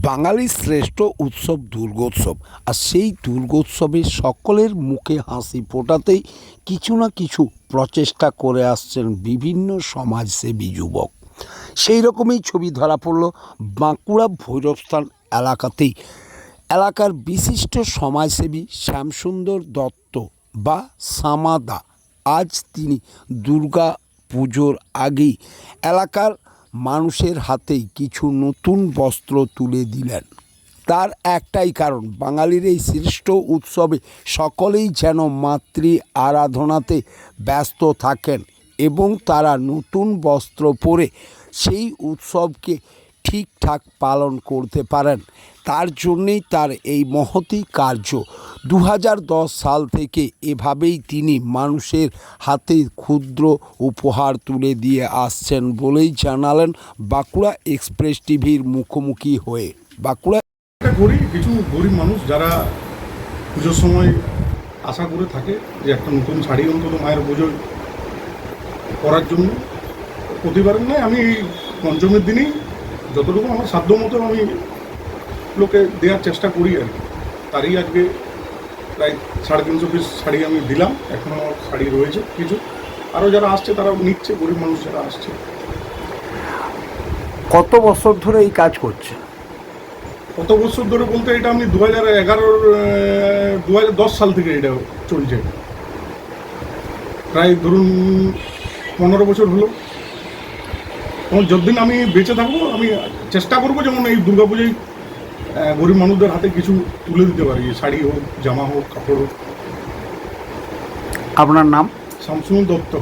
বাঙালির শ্রেষ্ঠ উৎসব দুর্গোৎসব। আর সেই দুর্গোৎসবে সকলের মুখে হাসি ফোটাতেই কিছু না কিছু প্রচেষ্টা করে আসছেন বিভিন্ন সমাজসেবী যুবক। সেই রকমই ছবি ধরা পড়ল বাঁকুড়া ভৈরবস্থান এলাকাতেই। এলাকার বিশিষ্ট সমাজসেবী শ্যামসুন্দর দত্ত বা সামাদা আজ তিনি দুর্গা পুজোর আগেই এলাকার মানুষের হাতেই কিছু নতুন বস্ত্র তুলে দিলেন। তার একটাই কারণ, বাঙালির এই শ্রেষ্ঠ উৎসবে সকলেই যেন মাতৃ আরাধনাতে ব্যস্ত থাকেন এবং তারা নতুন বস্ত্র পরে সেই উৎসবকে ঠিকঠাক পালন করতে পারেন। তার জন্যেই তার এই মহতী কার্য। 2010 সাল থেকে এভাবেই তিনি মানুষের হাতে ক্ষুদ্র উপহার তুলে দিয়ে আসছেন বলেই জানালেন বাঁকুড়া এক্সপ্রেস টিভির মুখোমুখি হয়ে। বাঁকুড়া কিছু গরিব মানুষ যারা পুজোর সময় আশা করে থাকে যে একটা নতুন শাড়ি অন্তত মায়ের পুজোয় পরার জন্য, প্রতিবারের নয়, আমি এই পঞ্চমের দিনেই যতটুকু আমার সাধ্য মতো আমি লোকে দেওয়ার চেষ্টা করি আর কি। তারই আজকে প্রায় 350 পিস শাড়ি আমি দিলাম। এখনও আমার শাড়ি রয়েছে কিছু, আরও যারা আসছে তারা নিচ্ছে, গরিব মানুষ যারা আসছে। কত বছর ধরে এই কাজ করছে? কত বছর ধরে বলতে এটা আমি 2010 সাল থেকে এটা চলছে, প্রায় ধরুন 15 বছর হলো। এবং যতদিন আমি বেঁচে থাকবো আমি চেষ্টা করবো যেমন এই দুর্গাপুজোয় গরিব মানুষদের হাতে কিছু তুলে দিতে পারি, শাড়ি হোক, জামা হোক, কাপড় হোক। আপনার নাম? শামসুন্দর দত্ত।